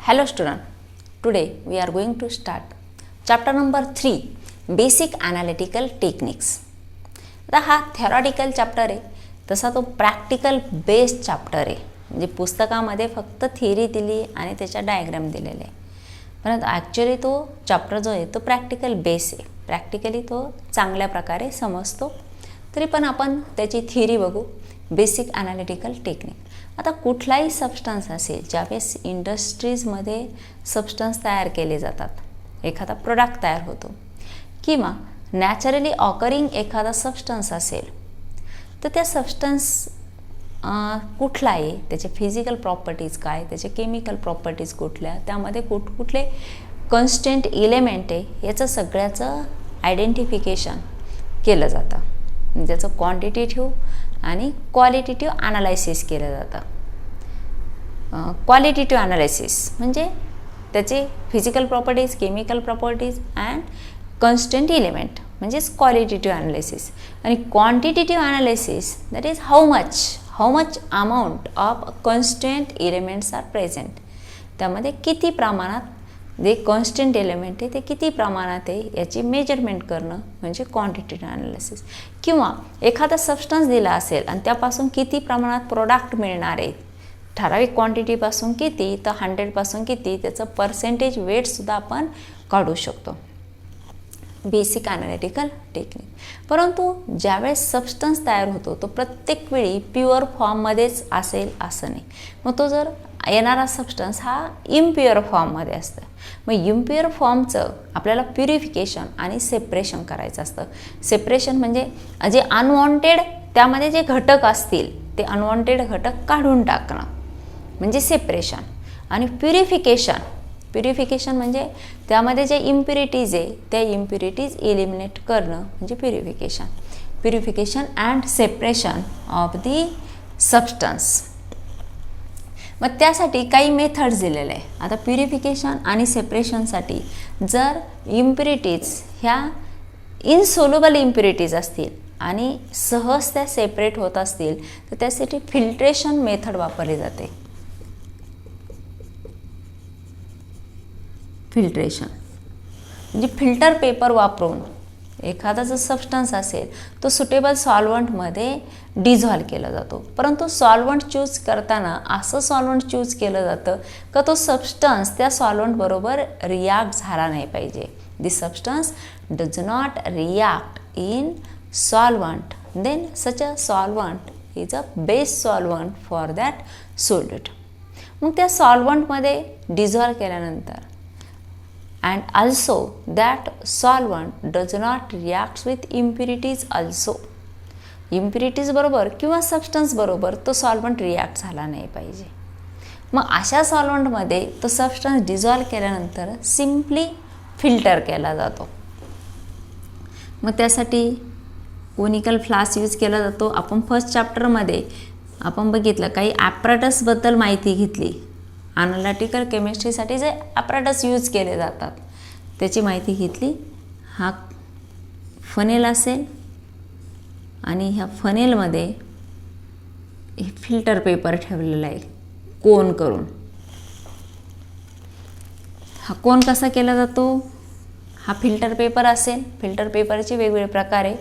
Hello student, today we are going to start chapter number 3 Basic Analytical Techniques. आता हा theoretical chapter आहे, तसा तो practical based chapter आहे. म्हणजे पुस्तकामध्ये फक्त थिअरी दिली आणि त्याच्या डायग्राम दिलेले आहे, परंतु ॲक्च्युअली तो चॅप्टर जो आहे तो प्रॅक्टिकल बेस आहे. प्रॅक्टिकली तो चांगल्या प्रकारे समजतो. तरी पण आपण त्याची थिअरी बघू. Basic analytical technique. आता कुठलाही सबस्टन्स असेल, ज्यावेळेस इंडस्ट्रीजमध्ये सबस्टन्स तयार केले जातात, एखादा प्रोडक्ट तयार होतो किंवा नॅचरली ऑकरिंग एखादा सबस्टन्स असेल, तर त्या सबस्टन्स कुठला आहे, त्याचे फिजिकल प्रॉपर्टीज काय, त्याचे केमिकल प्रॉपर्टीज कुठल्या, त्यामध्ये कुठले कॉन्स्टंट एलिमेंट आहे, याचं सगळ्याचं आयडेंटिफिकेशन केलं जातं. ज्याचं क्वांटिटेटिव्ह आणि क्वालिटेटिव्ह ॲनालायसिस केलं जातं. क्वालिटेटिव्ह ॲनालायसिस म्हणजे त्याचे physical properties, chemical properties and constant element म्हणजेच क्वालिटेटिव्ह ॲनालिसिस. आणि quantitative analysis that is how much amount of constant elements are present. त्यामध्ये किती प्रमाणात जे कॉन्स्टंट एलिमेंट आहे ते किती प्रमाणात आहे याची मेजरमेंट करणं म्हणजे क्वांटिटेटिव्ह ॲनालिसिस. किंवा एखादा सबस्टन्स दिला असेल आणि त्यापासून किती प्रमाणात प्रोडक्ट मिळणार आहे, ठराविक क्वांटिटीपासून किती तर 100पासून किती, त्याचं पर्सेंटेज वेटसुद्धा आपण काढू शकतो. Basic analytical technique. परंतु ज्यावेळेस सबस्टन्स तयार होतो तो प्रत्येक वेळी प्युअर फॉर्ममध्येच असेल असं नाही. मग तो जर येणारा सबस्टन्स हा इम्प्युअर फॉर्ममध्ये असतं. मग इम्प्युअर फॉर्मचं आपल्याला प्युरिफिकेशन आणि सेपरेशन करायचं असतं. सेपरेशन म्हणजे जे अनवॉन्टेड त्यामध्ये जे घटक असतील ते अनवॉन्टेड घटक काढून टाकणं म्हणजे सेपरेशन. आणि प्युरिफिकेशन म्हणजे त्यामध्ये जे इम्प्युरिटीज आहे त्या इम्प्युरिटीज एलिमिनेट करणं म्हणजे purification and separation of the substance. मग त्यासाठी काही मेथड्स दिलेले आहे. आता प्युरिफिकेशन आणि सेपरेशनसाठी जर इम्प्युरिटीज ह्या इनसोल्युबल इम्प्युरिटीज असतील आणि सहज त्या सेपरेट होत असतील तर त्यासाठी फिल्ट्रेशन मेथड वापरली जाते. फिल्ट्रेशन म्हणजे फिल्टर पेपर वापरून एखादा जो सबस्टन्स असेल तो सुटेबल सॉल्व्हंटमध्ये डिझॉल्व केला जातो. परंतु सॉल्व्हंट चूज करताना असं सॉल्व्हंट चूज केलं जातं का तो सबस्टन्स त्या सॉल्व्हंटबरोबर रिॲक्ट झाला नाही पाहिजे. The substance does not react in solvent, then such a solvent is a best solvent for that solute. मग त्या सॉल्व्हंटमध्ये डिझॉल्व केल्यानंतर and also that solvent does not react with impurities also. impurities बरोबर किंवा substance बरोबर तो solvent react झाला नाही पाहिजे. मग अशा सॉल्व्हंटमध्ये तो सबस्टन्स डिझॉल्व केल्यानंतर सिम्पली फिल्टर केला जातो. मग त्यासाठी कोनिकल फ्लास्क यूज केला जातो. आपण फर्स्ट चॅप्टरमध्ये आपण बघितलं काही ॲपरेटसबद्दल माहिती घेतली. ॲनालिटिकल केमिस्ट्रीसाठी जे ॲपरेटस यूज केले जातात त्याची माहिती घेतली. हा फनेल असेल आणि ह्या फनेलमध्ये हे फिल्टर पेपर ठेवलेला आहे कोन करून. हा कोन कसा केला जातो, हा फिल्टर पेपर असेल. फिल्टर पेपरचे वेगवेगळे प्रकार आहे.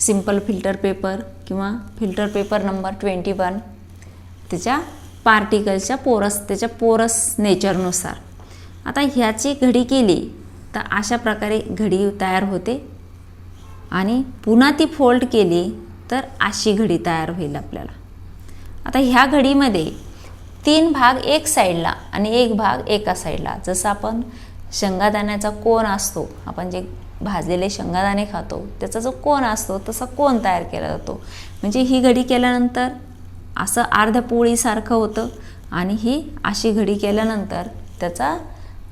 सिंपल फिल्टर पेपर किंवा फिल्टर पेपर नंबर 21 त्याच्या पार्टिकल्सच्या त्याच्या पोरस नेचरनुसार. आता ह्याची घडी केली तर अशा प्रकारे घडी तयार होते आणि पुन्हा ती फोल्ड केली तर अशी घडी तयार होईल आपल्याला. आता ह्या घडीमध्ये 3 भाग एक साईडला आणि एक भाग एका साईडला. जसं आपण शेंगादाण्याचा कोन असतो, आपण जे भाजलेले शेंगादाणे खातो त्याचा जो कोन असतो तसा कोन तयार केला जातो. म्हणजे ही घडी केल्यानंतर असं अर्ध्या पोळीसारखं होतं आणि ही अशी घडी केल्यानंतर त्याचा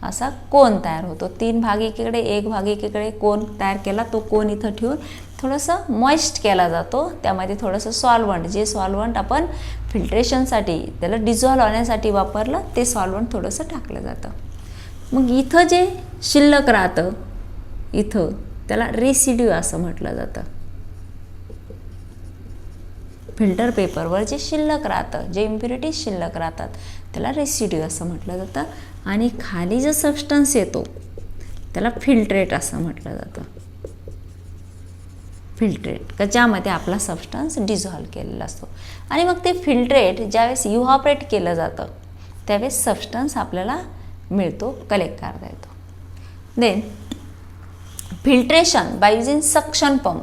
असा कोन तयार होतो. 3 भाग एकीकडे एक भाग एकीकडे कोन तयार केला. तो कोन इथं ठेवून थोडंसं मॉइस्ट केला जातो. त्यामध्ये थोडंसं सॉल्व्हंट, जे सॉल्व्हंट आपण फिल्ट्रेशनसाठी त्याला डिझॉल्व होण्यासाठी वापरलं ते सॉल्व्हंट थोडंसं टाकलं जातं. मग इथं जे शिल्लक राहतं इथं त्याला रेसिड्यू असं म्हटलं जातं. फिल्टर पेपरवर जे शिल्लक राहतं, जे इम्प्युरिटीज शिल्लक राहतात त्याला रेसिड्यू असं म्हटलं जातं. आणि खाली जो सबस्टन्स येतो त्याला फिल्ट्रेट असं म्हटलं जातं. फिल्ट्रेट का ज्यामध्ये आपला सबस्टन्स डिझॉल्व केलेला असतो. आणि मग ते फिल्ट्रेट ज्यावेळेस इव्हॉपरेट केलं जातं त्यावेळेस सबस्टन्स आपल्याला मिळतो, कलेक्ट करता येतो. Then filtration by using suction pump.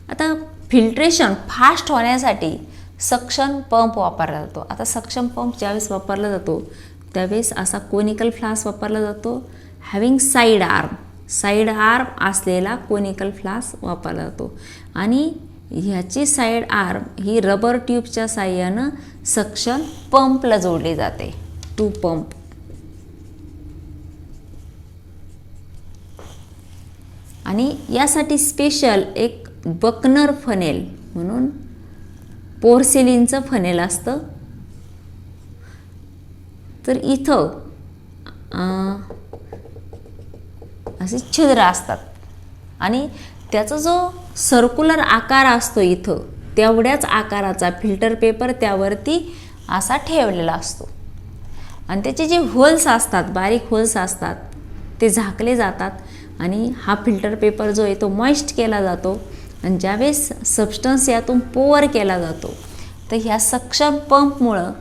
आता फिल्ट्रेशन फास्ट होण्यासाठी सक्शन पंप वापरला जातो. आता सक्शन पंप ज्यावेळेस वापरला जातो त्यावेळेस असा कोनिकल फ्लास्क वापरला जातो, हॅविंग साईड आर्म असलेला कोनिकल फ्लास्क वापरला जातो. आणि ह्याची साईड आर्म ही रबर ट्यूबच्या साह्यानं सक्शन पंपला जोडली जाते, टू पंप. आणि यासाठी स्पेशल एक बकनर फनेल म्हणून पोर्सिलिनचं फनेल असतं. तर इथं असे छिद्र असतात आणि त्याचा जो सर्क्युलर आकार असतो इथं तेवढ्याच आकाराचा फिल्टर पेपर त्यावरती असा ठेवलेला असतो. आणि त्याचे जे होल्स असतात, बारीक होल्स असतात, ते झाकले जातात. आणि हा फिल्टर पेपर जो आहे तो मॉइस्ट केला जातो. आणि ज्यावेळेस सबस्टन्स यातून पोअर केला जातो तर ह्या सक्शन पंपमुळं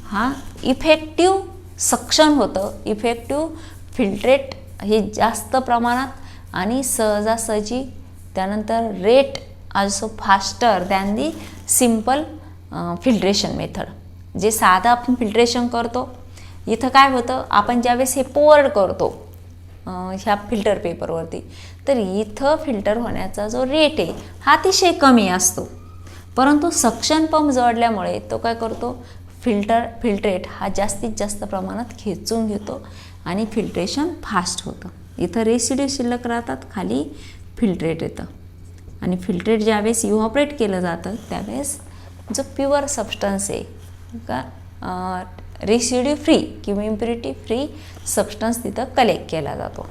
हा इफेक्टिव्ह सक्शन होतं. इफेक्टिव्ह फिल्ट्रेट हे जास्त प्रमाणात आणि सहजासहजी. त्यानंतर rate also faster than the simple filtration method. जे साधं आपण फिल्ट्रेशन करतो इथं काय होतं, आपण ज्यावेळेस हे पोअर करतो ह्या फिल्टर पेपरवरती तर इथं फिल्टर होण्याचा जो रेट आहे हा अतिशय कमी असतो. परंतु सक्शन पंप जोडल्यामुळे तो काय करतो, फिल्ट्रेट हा जास्तीत जास्त प्रमाणात खेचून घेतो आणि फिल्ट्रेशन फास्ट होतं. इथं रेसिड्यू शिल्लक राहतात, खाली फिल्ट्रेट येतं. आणि फिल्ट्रेट ज्यावेळेस इव्हॉपरेट केलं जातं त्यावेळेस जो प्युअर सबस्टन्स आहे का रेसिड्यू फ्री किंवा इम्प्युरिटी फ्री सबस्टन्स तिथं कलेक्ट केला जातो.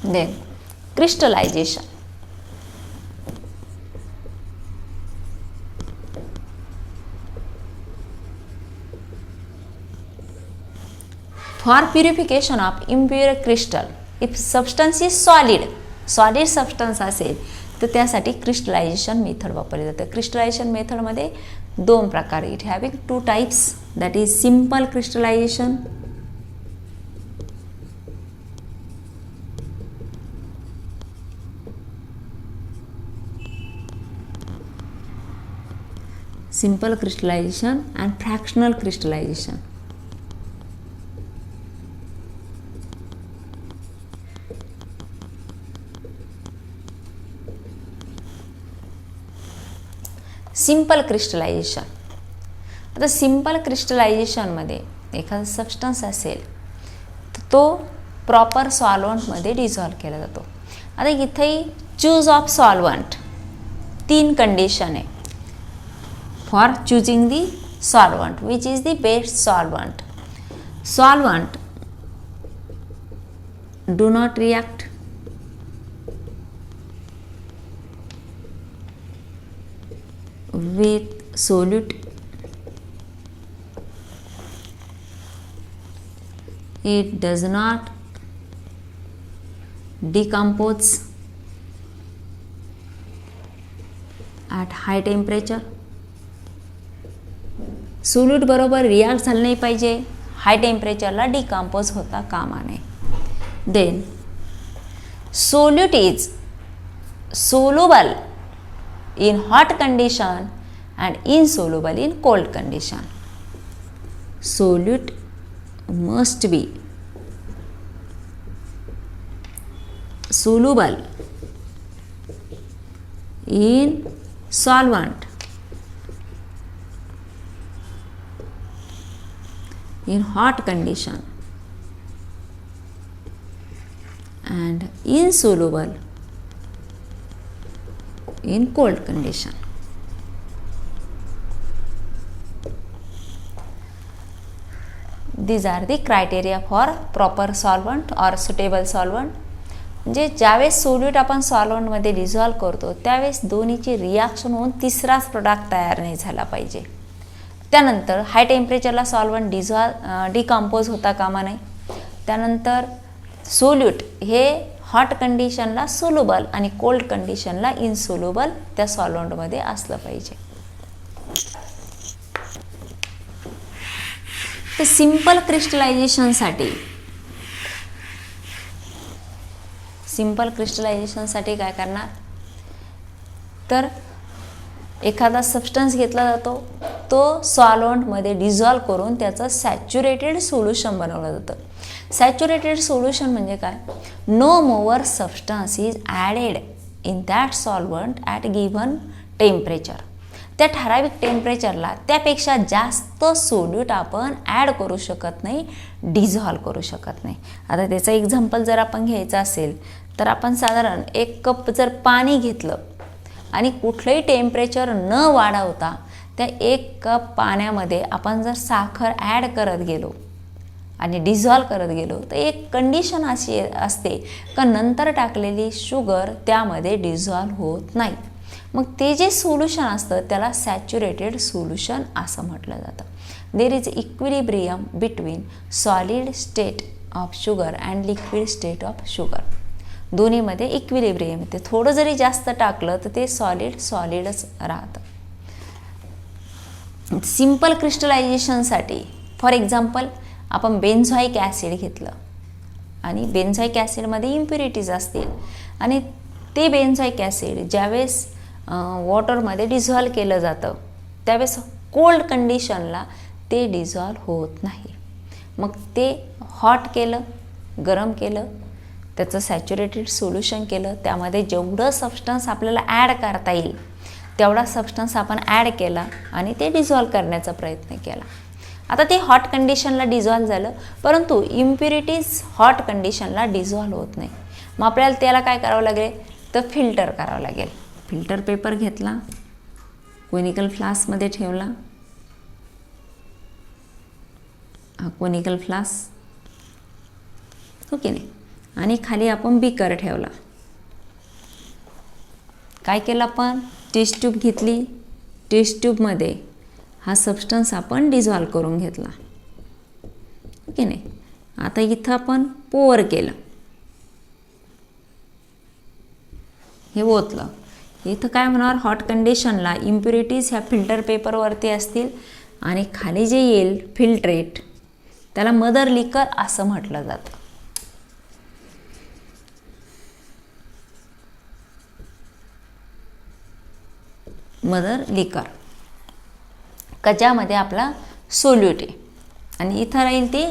Then crystallization. For purification of impure crystal, if substance is solid substance असेल तर त्यासाठी क्रिस्टलायझेशन मेथड वापरली जाते. क्रिस्टलायझेशन मेथडमध्ये दोन प्रकार, it having two types, that is simple crystallization and fractional crystallization. Simple crystallization. आता सिम्पल क्रिस्टलायझेशनमध्ये एखादा सबस्टन्स असेल तर तो प्रॉपर सॉल्व्हंटमध्ये डिझॉल्व केला जातो. आता इथेही चूज ऑफ सॉल्व्हंट 3 कंडिशन आहे for choosing the solvent, which is the best solvent. Solvent do not react with solute. It does not decompose at high temperature. Solute बरोबर रिॲक्ट झालं नाही पाहिजे, हाय टेम्परेचरला डिकम्पोज होता कामा नये. Then solute is soluble in hot condition and insoluble in cold condition. Solute must be soluble in solvent in hot condition and insoluble in cold condition. These are the criteria for proper solvent or suitable solvent. म्हणजे ज्यावेळेस solute आपण सॉल्वंटमध्ये dissolve करतो त्यावेळेस दोन्हीची reaction होऊन तिसराच product तयार नाही झाला पाहिजे. त्यानंतर हाय टेम्परेचरला सॉल्वंट डिकम्पोज होता कामा नये. त्यानंतर सोल्यूट हे हॉट कंडिशनला सोल्युबल आणि कोल्ड कंडिशनला इनसोल्युबल त्या सॉल्वंटमध्ये असलं पाहिजे. तर सिंपल क्रिस्टलायझेशनसाठी काय करणार, तर एखादा सबस्टन्स घेतला जातो, तो सॉल्वंटमध्ये डिझॉल्व करून त्याचं सॅच्युरेटेड सोल्युशन बनवलं जातं. सॅच्युरेटेड सोल्युशन म्हणजे काय, no more substance is added in that solvent at given temperature. त्या ठराविक टेम्परेचरला त्यापेक्षा जास्त सोल्यूट आपण ॲड करू शकत नाही, डिझॉल्व करू शकत नाही. आता त्याचं एक्झाम्पल जर आपण घ्यायचं असेल तर आपण साधारण 1 कप जर पाणी घेतलं आणि कुठलंही टेम्परेचर न वाढवता त्या 1 कप पाण्यामध्ये आपण जर साखर ॲड करत गेलो आणि डिझॉल्व करत गेलो तर एक कंडिशन अशी असते का नंतर टाकलेली शुगर त्यामध्ये डिझॉल्व होत नाही. मग ते जे सोल्युशन असतं त्याला सॅच्युरेटेड सोल्युशन असं म्हटलं जातं. There is equilibrium between solid state of sugar and liquid state of sugar. दोन्हीमध्ये इक्विलिब्रियम येते. थोडं जरी जास्त टाकलं तर ते सॉलिडच राहतं. सिंपल क्रिस्टलायझेशनसाठी फॉर एक्झाम्पल आपण बेन्झॉइक ॲसिड घेतलं आणि बेन्झॉइक ॲसिडमध्ये इम्प्युरिटीज असतील आणि ते बेन्झॉइक ॲसिड ज्यावेळेस वॉटरमध्ये डिझॉल्व केलं जातं त्यावेळेस कोल्ड कंडिशनला ते डिझॉल्व होत नाही. मग ते हॉट केलं, गरम केलं, त्याचं सॅच्युरेटेड सोल्युशन केलं, त्यामध्ये जेवढं सबस्टन्स आपल्याला ॲड करता येईल तेवढा सबस्टन्स आपण ॲड केला आणि ते डिझॉल्व करण्याचा प्रयत्न केला. आता ते हॉट कंडिशनला डिझॉल्व झालं, परंतु इम्प्युरिटीज हॉट कंडिशनला डिझॉल्व होत नाही. मग आपल्याला त्याला काय करावं लागेल, तर फिल्टर करावं लागेल. फिल्टर पेपर घेतला, कोनिकल फ्लास्कमध्ये ठेवला, हा कोनिकल फ्लास्क, हो की नाही, आणि खाली आपण बीकर ठेवला. काय केलं आपण, टेस्ट ट्यूब घेतली, टेस्ट ट्यूबमध्ये हा सबस्टन्स आपण डिझॉल्व करून घेतला, हो की नाही. आता इथं आपण पोअर केलं, हे ओतलं. इथं काय होणार, हॉट कंडिशनला इम्प्युरिटीज ह्या फिल्टर पेपरवरती असतील आणि खाली जे येईल फिल्ट्रेट त्याला मदर लिकर असं म्हटलं जातं. मदर लिकर का ज्यामध्ये आपला सोल्यूट आहे आणि इथं राहील ते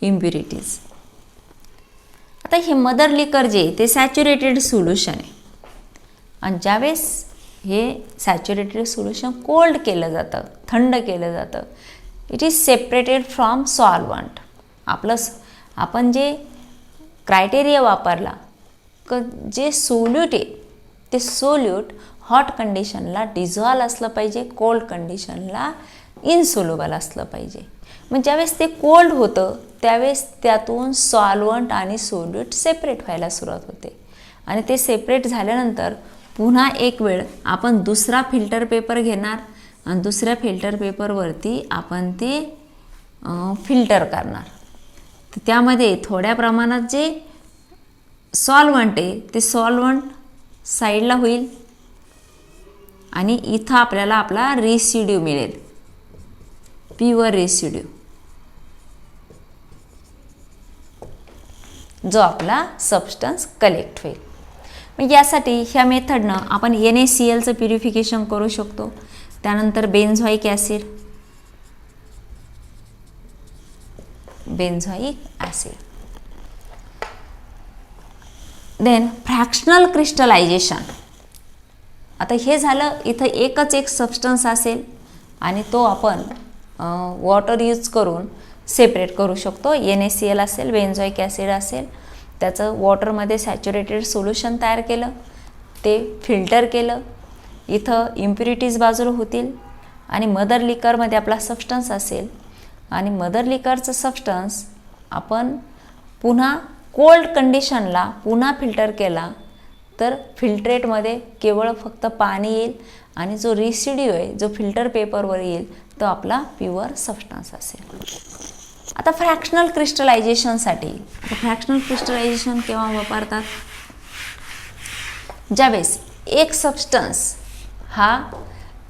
इम्प्युरिटीज. आता हे मदर लिकर जे ते सॅच्युरेटेड सोल्युशन आहे आणि ज्यावेळेस हे सॅच्युरेटेड सोल्युशन कोल्ड केलं जातं, थंड केलं जातं, it is separated from solvent. आपण जे क्रायटेरिया वापरला क जे सोल्यूट आहे ते सोल्यूट हॉट कंडिशनला डिझॉल्व असलं पाहिजे, कोल्ड कंडिशनला इनसोल्युबल असलं पाहिजे. मग ज्यावेळेस ते कोल्ड होतं त्यावेळेस त्यातून सॉल्वंट आणि सोल्यूट सेपरेट व्हायला सुरुवात होते आणि ते सेपरेट झाल्यानंतर पुन्हा एक वेळ आपण दुसरा फिल्टर पेपर घेणार आणि दुसऱ्या फिल्टर पेपरवरती आपण ते फिल्टर करणार. तर त्यामध्ये थोड्या प्रमाणात जे सॉल्वंट आहे ते सॉल्वंट साईडला होईल आणि इथं आपल्याला आपला रेसिड्यू मिळेल, प्युअर रेसिड्यू, जो आपला सबस्टन्स कलेक्ट होईल. मग यासाठी ह्या मेथडनं आपण NaClचं प्युरिफिकेशन करू शकतो. त्यानंतर benzoic acid, then fractional crystallisation. आता हे झालं, इथं एकच एक सबस्टन्स असेल आणि तो आपण वॉटर यूज करून सेपरेट करू शकतो. NaCl असेल, बेन्झॉइक ॲसिड असेल, त्याचं वॉटरमध्ये सॅच्युरेटेड सोल्युशन तयार केलं, ते फिल्टर केलं, इथं इम्प्युरिटीज बाजूला होतील आणि मदर लिकरमध्ये आपला सबस्टन्स असेल आणि मदर लिकरचं सबस्टन्स आपण पुन्हा कोल्ड कंडिशनला पुन्हा फिल्टर केला तर फिल्ट्रेटमध्ये केवळ फक्त पाणी येईल आणि जो रेसिड्यू आहे जो फिल्टर पेपरवर येईल तो आपला प्युअर सबस्टन्स असेल. आता फ्रॅक्शनल क्रिस्टलायझेशनसाठी फ्रॅक्शनल क्रिस्टलायझेशन केव्हा वापरतात? ज्यावेळेस एक सबस्टन्स हा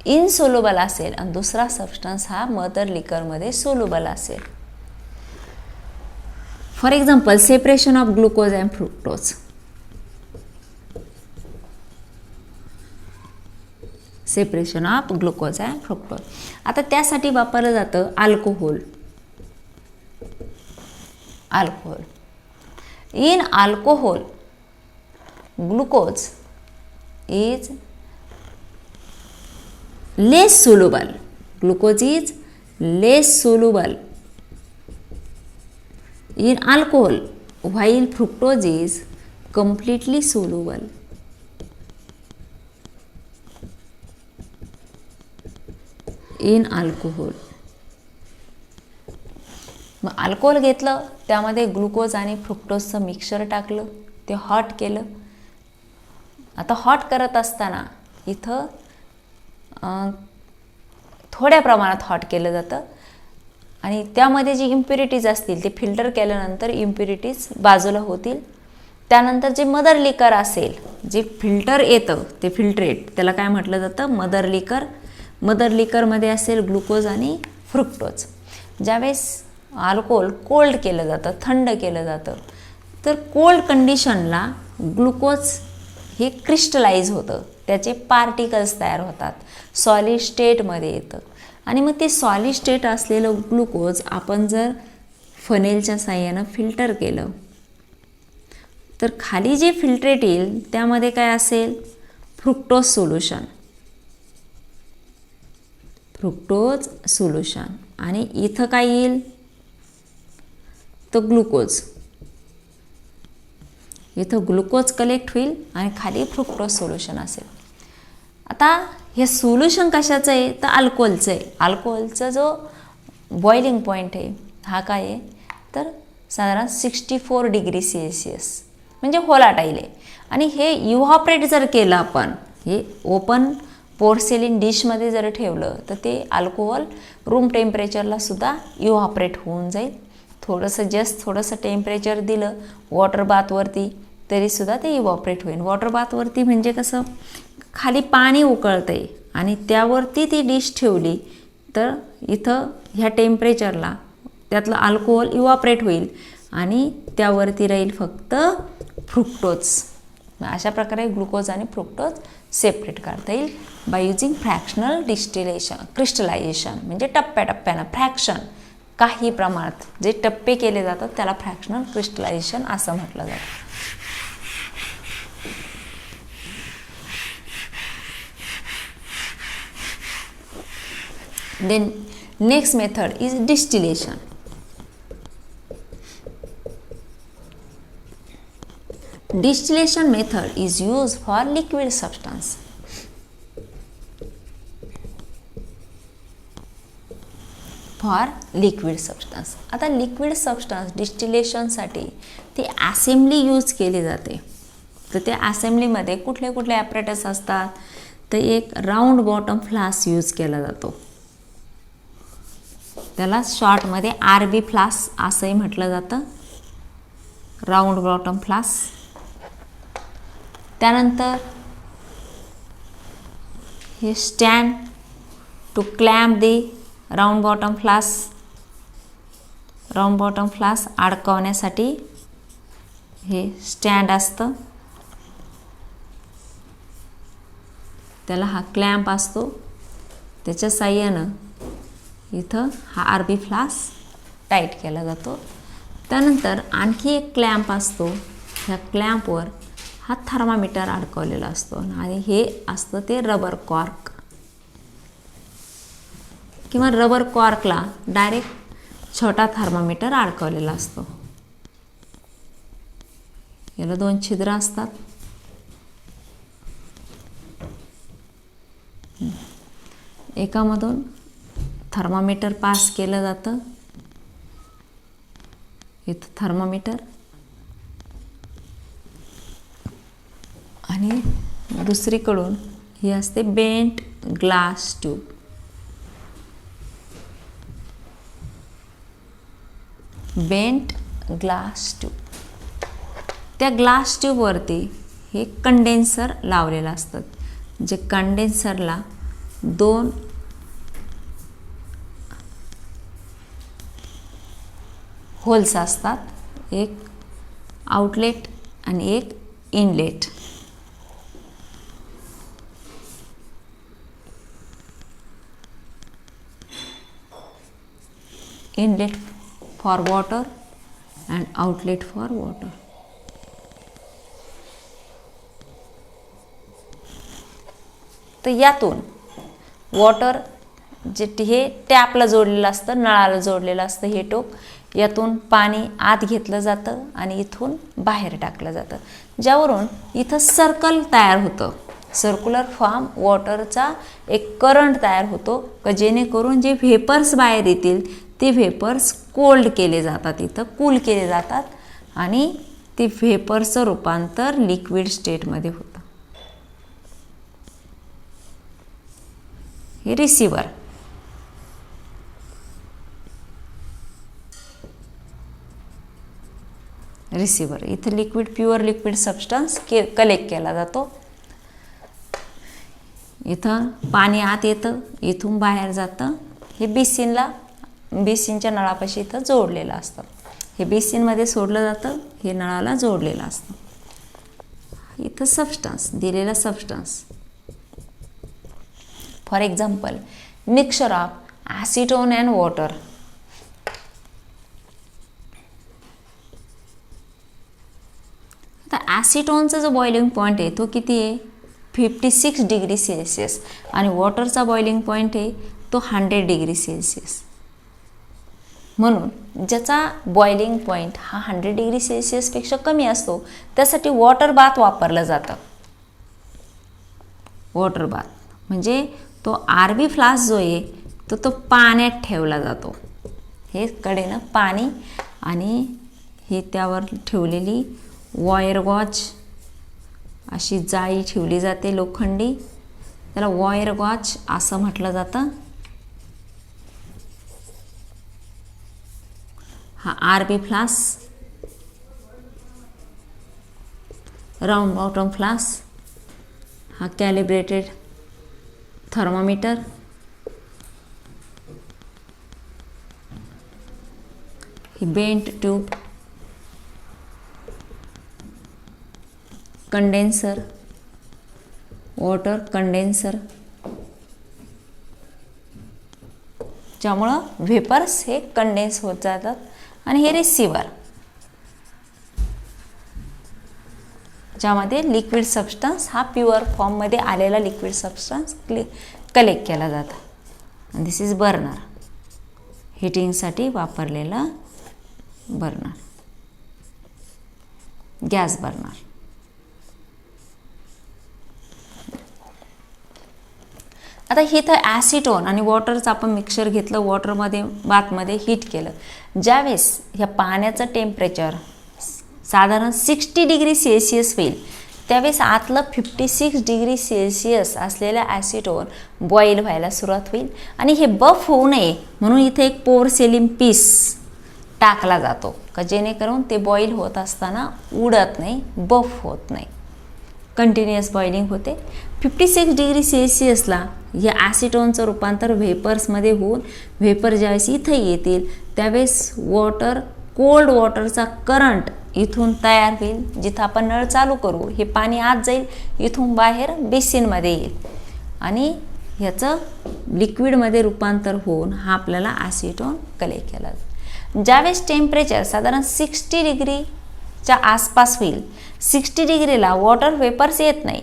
इनसोल्युबल असेल आणि दुसरा सबस्टन्स हा मदर लिकरमध्ये सोल्युबल असेल. For example separation of glucose and fructose. Separation of glucose and fructose. आता त्यासाठी वापरलं जातं alcohol. Alcohol. In alcohol glucose is less soluble. Glucose is less soluble in alcohol while fructose is completely soluble. In alcohol. मग alcohol घेतलं त्यामध्ये glucose आणि फ्रुक्टोजचं mixture टाकलं ते हॉट केलं. आता हॉट करत असताना इथं थोड्या प्रमाणात हॉट केलं जातं आणि त्यामध्ये जी इम्प्युरिटीज असतील ते फिल्टर केल्यानंतर इम्प्युरिटीज बाजूला होतील. त्यानंतर जे मदर लिकर असेल जे फिल्टर येतं ते फिल्ट्रेट त्याला काय म्हटलं जातं? मदर लिकर. मदर लिकरमध्ये असेल ग्लुकोज आणि फ्रुक्टोज. ज्यावेळेस अल्कोहोल कोल्ड केलं जातं थंड केलं जातं तर कोल्ड कंडिशनला ग्लुकोज हे क्रिस्टलाइज होतं त्याचे पार्टिकल्स तयार होतात सॉलिड स्टेटमध्ये येतं आणि मग ते सॉलिड स्टेट असलेलं ग्लुकोज आपण जर फनेलच्या साहाय्यानं फिल्टर केलं तर खाली जे फिल्ट्रेट येईल त्यामध्ये काय असेल? Fructose solution. Fructose solution. आणि इथं काय येईल? तो ग्लुकोज. इथं ग्लुकोज कलेक्ट होईल आणि खाली फ्रुक्टोज सोल्युशन असेल. आता हे सोल्युशन कशाचं आहे? तर अल्कोहोलचं आहे. अल्कोहोलचा जो बॉइलिंग पॉईंट आहे हा काय आहे? तर साधारण 64 डिग्री सेल्सिअस म्हणजे व्होलाटाईल आहे. आणि हे इव्हॉपरेट जर केलं आपण हे ओपन पोर्सेलिन डिशमध्ये जर ठेवलं तर ते अल्कोहोल रूम टेम्परेचरला सुद्धा इव्हॉपरेट होऊन जाईल. थोडंसं टेम्परेचर दिलं वॉटर बाथवरती तरीसुद्धा ते इव्हॉपरेट होईल. वॉटर बाथवरती म्हणजे कसं? खाली पाणी उकळतं आहे आणि त्यावरती ती डिश ठेवली तर इथं ह्या टेम्परेचरला त्यातलं अल्कोहोल इव्हॉपरेट होईल आणि त्यावरती राहील फक्त फ्रुक्टोज. अशा प्रकारे ग्लुकोज आणि फ्रुक्टोज सेपरेट करता येईल बाय युजिंग फ्रॅक्शनल क्रिस्टलायझेशन. म्हणजे टप्प्याटप्प्यानं फ्रॅक्शन काही प्रमाणात जे टप्पे केले जातात त्याला फ्रॅक्शनल क्रिस्टलायझेशन असं म्हटलं जातं. Then next method is distillation. Distillation method is used for liquid substance. For liquid substance. आता लिक्विड सबस्टन्स डिस्टिलेशनसाठी ते असेंब्ली यूज केली जाते. तर त्या असेंब्लीमध्ये कुठले कुठले ॲपरेटस असतात? तर एक राऊंड बॉटम फ्लास्क यूज केला जातो. त्याला शॉर्टमध्ये RB फ्लास्क असंही म्हटलं जातं. Round bottom flask. त्यानंतर हे stand to clamp the round bottom flask. Round bottom flask अडकवण्यासाठी हे स्टँड असतं त्याला हा क्लॅम्प असतो त्याच्या साहाय्यानं इथं हा RB फ्लास्क टाईट केला जातो. त्यानंतर आणखी एक क्लॅम्प असतो ह्या क्लॅम्पवर हा थर्मामीटर अडकवलेला असतो आणि हे असतं ते रबर कॉर्क किंवा रबर कॉर्कला डायरेक्ट छोटा थर्मामीटर अडकवलेला असतो. याला 2 छिद्र असतात. एकामधून थर्मामीटर पास केलं जातं, इथं थर्मामीटर, आणि दुसरीकडून ही असते bent glass tube. Bent glass tube. त्या ग्लास ट्यूबवरती हे कंडेन्सर लावलेलं असतं, जे कंडेन्सरला 2 होल्स असतात, एक आउटलेट आणि एक inlet. Inlet for water and outlet for water. तर यातून वॉटर जे हे टॅपला जोडलेलं असतं, नळाला जोडलेलं असतं हे टोक, यातून पाणी आत घेतलं जातं आणि इथून बाहेर टाकलं जातं, ज्यावरून इथं सर्कल तयार होतं. सर्क्युलर फॉर्म वॉटरचा एक करंट तयार होतो, जेणेकरून जे व्हेपर्स बाहेर येतील ते व्हेपर्स कोल्ड केले जातात, इथं कूल केले जातात आणि ते व्हेपर्सचं रूपांतर लिक्विड स्टेटमध्ये होतं. हे रिसिव्हर. रिसिव्हर इथं liquid, pure liquid substance collect केला जातो. इथं पाणी आत येतं, इथून बाहेर जातं. हे बेसिनच्या नळापाशी इथं जोडलेलं असतं. हे बेसिनमध्ये सोडलं जातं, हे नळाला जोडलेलं असतं. इथं सबस्टन्स दिलेला substance, for example mixture of acetone and water. आता ॲसिटोनचा जो बॉइलिंग पॉईंट आहे तो किती आहे, 56 डिग्री सेल्सिअस, आणि वॉटरचा बॉइलिंग पॉईंट आहे तो 100 डिग्री सेल्सिअस. म्हणून ज्याचा बॉइलिंग पॉईंट हा 100 डिग्री सेल्सिअसपेक्षा कमी असतो त्यासाठी वॉटर बाथ वापरलं जातं. वॉटर बाथ म्हणजे तो आरबी फ्लास्क जो आहे तो पाण्यात ठेवला जातो. हे कडेनं पाणी आणि हे त्यावर ठेवलेली वायर गॉज, अशी जाळी ठेवली जाते लोखंडी, त्याला वायर गॉज असं म्हटलं जातं. हा RB flask, round bottom flask, हा कॅलिब्रेटेड थर्मामीटर, ही bent tube, condenser, water condenser, ज्यामुळं व्हेपर्स हे कंडेन्स होत जातात. आणि हे रिसिव्हर, ज्यामध्ये लिक्विड सबस्टन्स हा प्युअर फॉर्ममध्ये आलेला लिक्विड सबस्टन्स कलेक्ट केला जातो. आणि दिस इज बर्नर, हिटिंगसाठी वापरलेला बर्नर, गॅस बर्नर. आता इथं ॲसिटोन आणि वॉटरचं आपण मिक्सचर घेतलं, वॉटरमध्ये बाथमध्ये हीट केलं. ज्यावेळेस ह्या पाण्याचं टेम्परेचर साधारण 60 डिग्री सेल्सिअस होईल त्यावेळेस आतलं 56 डिग्री सेल्सिअस असलेलं ॲसिटोन बॉईल व्हायला सुरुवात होईल. आणि हे बफ होऊ नये म्हणून इथे एक पोरसेलिन पीस टाकला जातो, का जेणेकरून ते बॉईल होत असताना उडत नाही, बफ होत नाही, कंटिन्युअस बॉइलिंग होते. 56 डिग्री सेल्सिअसला या ॲसिटोनचं रूपांतर व्हेपर्समध्ये होऊन व्हेपर ज्यावेळेस इथे येतील त्यावेळेस कोल्ड वॉटरचा करंट इथून तयार होईल. जिथं आपण नळ चालू करू हे पाणी आत जाईल, इथून बाहेर बेसिनमध्ये येईल आणि ह्याचं लिक्विडमध्ये रूपांतर होऊन हा आपल्याला ॲसिटोन कलेक्ट केला जातो. ज्यावेळेस टेम्परेचर साधारण 60 डिग्रीच्या आसपास होईल, 60 डिग्रीला वॉटर वेपर्स येत नाही,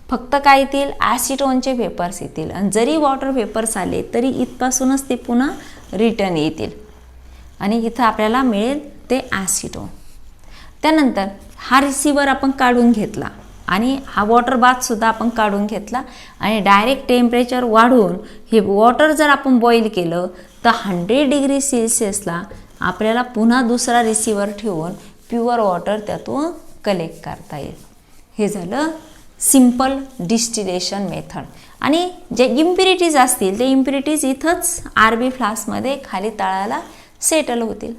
फक्त काय येतील, ॲसिटोनचे वेपर्स येतील. आणि जरी वॉटर वेपर्स आले तरी इथपासूनच ते पुन्हा रिटर्न येतील आणि इथं आपल्याला मिळेल ते ॲसिटोन. त्यानंतर हा रिसिव्हर आपण काढून घेतला, आणि हा वॉटर बाथसुद्धा आपण काढून घेतला आणि डायरेक्ट टेम्परेचर वाढवून हे वॉटर जर आपण बॉईल केलं तर 100 डिग्री सेल्सिअसला आपल्याला पुन्हा दुसरा रिसिव्हर ठेवून प्युअर वॉटर त्यातून कलेक्ट करता येईल. हे झालं सिम्पल डिस्टिलेशन मेथड. आणि जे इम्प्युरिटीज असतील ते इम्प्युरिटीज इथंच RB फ्लास्कमध्ये खाली तळाला सेटल होतील.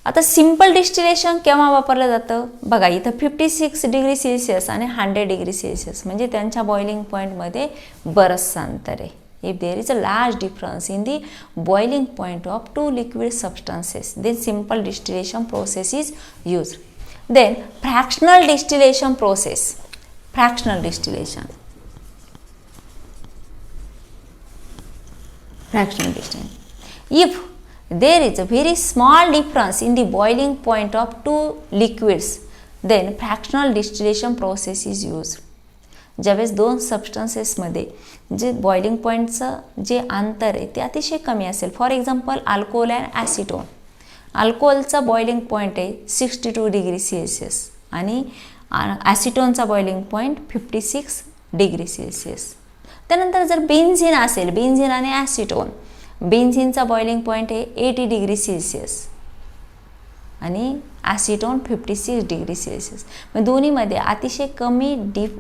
आता सिम्पल डिस्टिलेशन केव्हा वापरलं जातं बघा, इथं 56 डिग्री सेल्सिअस आणि 100 डिग्री सेल्सिअस म्हणजे त्यांच्या बॉइलिंग पॉईंटमध्ये बरंचसं अंतर आहे. If there is a large difference in the boiling point of two liquid substances, then simple distillation process is used. Then fractional distillation process. Fractional distillation. Fractional distillation. If there is a very small difference in the boiling point of two liquids, then fractional distillation process is used. ज्यावेळेस दोन सबस्टन्सेसमध्ये जे boiling पॉईंटचं जे अंतर आहे ते अतिशय कमी असेल, for example alcohol and acetone. अल्कोहोलचा बॉइलिंग पॉईंट आहे 62 डिग्री सेल्सिअस आणि ॲसिटोनचा बॉइलिंग पॉईंट 56 डिग्री सेल्सिअस. त्यानंतर जर बेन्झिन असेल, बेन्झिन आणि ॲसिटोन, बेन्झिनचा बॉइलिंग पॉईंट आहे 80 डिग्री सेल्सिअस आणि ॲसिटोन 56 डिग्री सेल्सिअस. मग दोन्हीमध्ये अतिशय कमी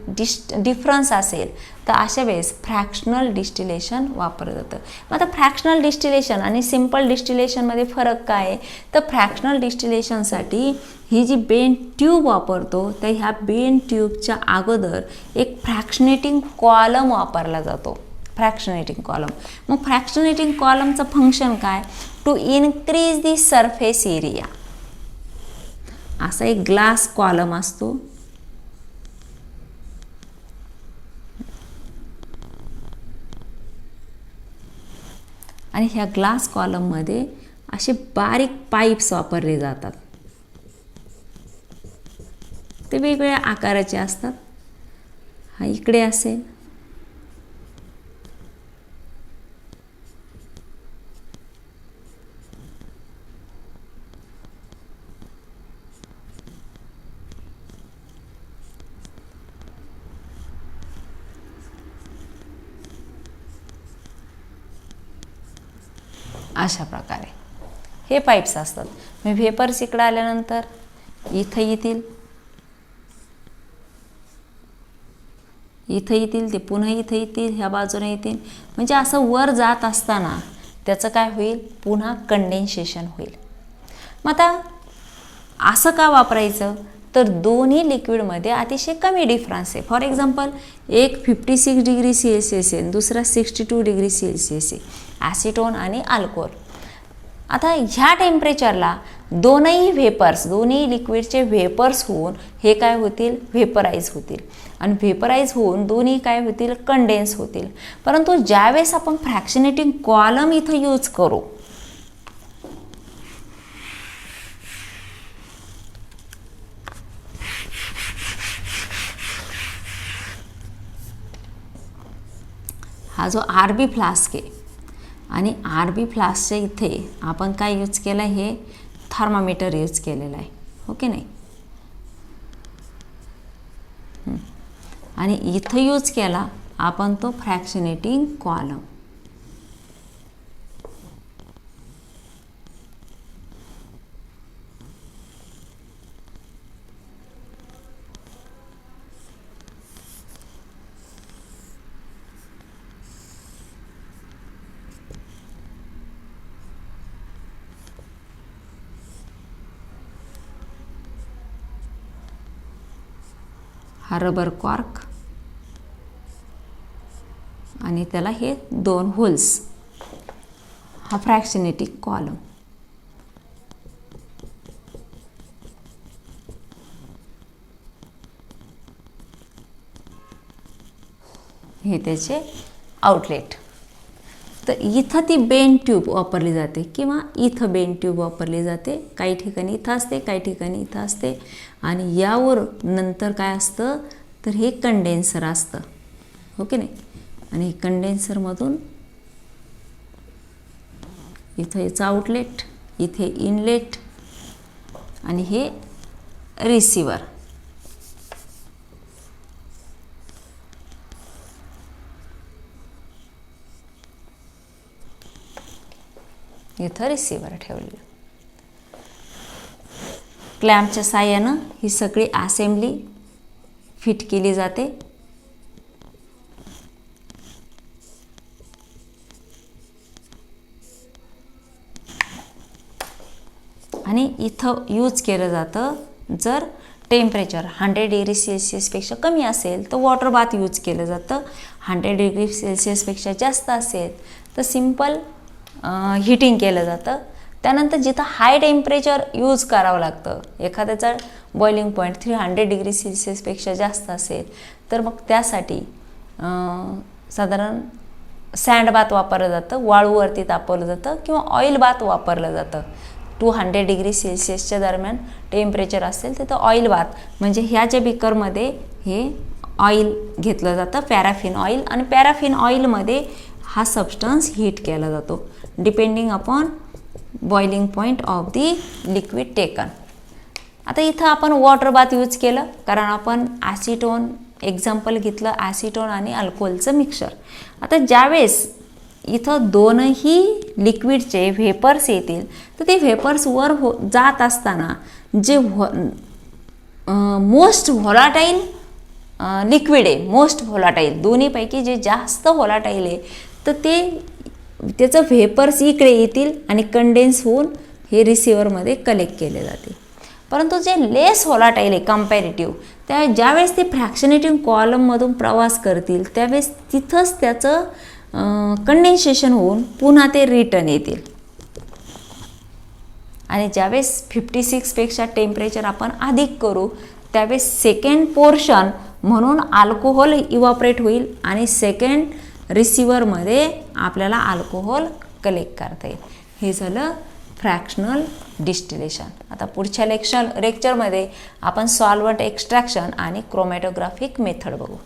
डिफरन्स असेल तर अशा वेळेस फ्रॅक्शनल डिस्टिलेशन वापरलं जातं. मग आता फ्रॅक्शनल डिस्टिलेशन आणि सिम्पल डिस्टिलेशनमध्ये फरक काय आहे तर फ्रॅक्शनल डिस्टिलेशनसाठी ही जी बेंड ट्यूब वापरतो तर ह्या बेंड ट्यूबच्या अगोदर एक फ्रॅक्शनेटिंग कॉलम वापरला जातो. Fractionating column. मग फ्रॅक्शनेटिंग कॉलमचं फंक्शन काय, to increase the surface area. असा एक ग्लास कॉलम असतो आणि ह्या ग्लास कॉलममध्ये असे बारीक पाईप्स वापरले जातात. ते वेगवेगळ्या आकाराचे असतात. हा इकडे असेल, अशा प्रकारे हे पाईप्स असतात. मग व्हेपर्स इकडे आल्यानंतर इथं येतील, इथं येतील, ते पुन्हा इथं येतील, ह्या बाजूने येतील. म्हणजे असं वर जात असताना त्याचं काय होईल, पुन्हा कंडेन्सेशन होईल. मग आता असं का वापरायचं तर दोन्ही लिक्विडमध्ये अतिशय कमी डिफरन्स आहे. फॉर एक्झाम्पल एक 56 डिग्री सेल्सिअस आहे, दुसरा 62 डिग्री सेल्सिअस आहे, ॲसिटोन आणि अल्कोहोल. आता ह्या टेम्परेचरला दोनही व्हेपर्स, दोन्ही लिक्विडचे व्हेपर्स होऊन हे काय होतील, व्हेपराईज होतील आणि व्हेपराईज होऊन दोन्ही काय होतील, कंडेन्स होतील. परंतु ज्यावेळेस आपण फ्रॅक्शनेटिंग कॉलम इथं यूज करू हा जो RB फ्लास्क आहे आणि RB फ्लास्कच्या इथे आपण काय यूज केलं आहे, हे थर्मामीटर यूज केलेलं आहे, हो की नाही. आणि इथं यूज केला आपण तो फ्रॅक्शनेटिंग कॉलम. हा रबर कॉर्क आणि त्याला हे दोन होल्स, हा फ्रॅक्शनेटिंग कॉलम. हे त्याचे आउटलेट. तर इथं ती बेंड ट्यूब वापरली जाते किंवा इथं बेंड ट्यूब वापरली जाते. काही ठिकाणी इथं असते, काही ठिकाणी इथं असते. आणि यावर नंतर काय असतं तर हे कंडेन्सर असतं, हो की नाही. आणि कंडेन्सरमधून इथं याचं आउटलेट, इथे इनलेट आणि हे रिसिव्हर. इथं रिसिव्हर ठेवलेलं. क्लॅम्पच्या साहाय्यानं ही सगळी असेंब्ली फिट केली जाते. आणि इथं यूज केलं जातं जर टेम्परेचर 100 डिग्री सेल्सिअसपेक्षा कमी असेल तर वॉटर बाथ यूज केलं जातं. 100 डिग्री सेल्सिअसपेक्षा जास्त असेल तर सिंपल हीटिंग केलं जातं. त्यानंतर जिथं हाय टेम्परेचर यूज करावं लागतं, एखाद्याचा बॉइलिंग पॉईंट 300 डिग्री सेल्सिअसपेक्षा जास्त असेल तर मग त्यासाठी साधारण सँड बाथ वापरलं जातं, वाळूवरती तापवलं जातं किंवा ऑइल बाथ वापरलं जातं. 200 डिग्री सेल्सिअसच्या दरम्यान टेम्परेचर असेल तर ऑइल बाथ म्हणजे ह्या ज्या बिकरमध्ये हे ऑइल घेतलं जातं, पॅराफिन ऑइल, आणि पॅराफिन ऑइलमध्ये हा सबस्टन्स हीट केला जातो depending upon boiling point of the liquid taken. आता इथं आपण वॉटर बाथ यूज केलं कारण आपण ॲसिटोन एक्झाम्पल घेतलं, ॲसिटोन आणि अल्कोहोलचं मिक्सचर. आता ज्यावेळेस इथं दोनही लिक्विडचे व्हेपर्स येतील तर ते व्हेपर्स वर जात असताना जे मोस्ट व्हॉलाटाईल लिक्विड आहे, मोस्ट व्हॉलाटाईल दोन्हीपैकी जे जास्त व्हॉलाटाईल आहे तर त्याचं व्हेपर्स इकडे येतील आणि कंडेन्स होऊन हे रिसिव्हरमध्ये कलेक्ट केले जाते. परंतु जे लेस व्हॉलाटाईल आहे कम्पॅरेटिव्ह, त्या ज्यावेळेस ते फ्रॅक्शनेटिंग कॉलममधून प्रवास करतील त्यावेळेस तिथंच त्याचं कंडेन्सेशन होऊन पुन्हा ते रिटर्न येतील. आणि ज्यावेळेस 56पेक्षा टेम्परेचर आपण अधिक करू त्यावेळेस सेकंड पोर्शन म्हणून अल्कोहोल इव्हॅपोरेट होईल आणि सेकंड रिसिव्हरमध्ये आपल्याला अल्कोहोल कलेक्ट करता येईल. हे झालं फ्रॅक्शनल डिस्टिलेशन. आता पुढच्या लेक्चरमध्ये आपण सॉल्व्हंट एक्स्ट्रॅक्शन आणि क्रोमॅटोग्राफिक मेथड बघू.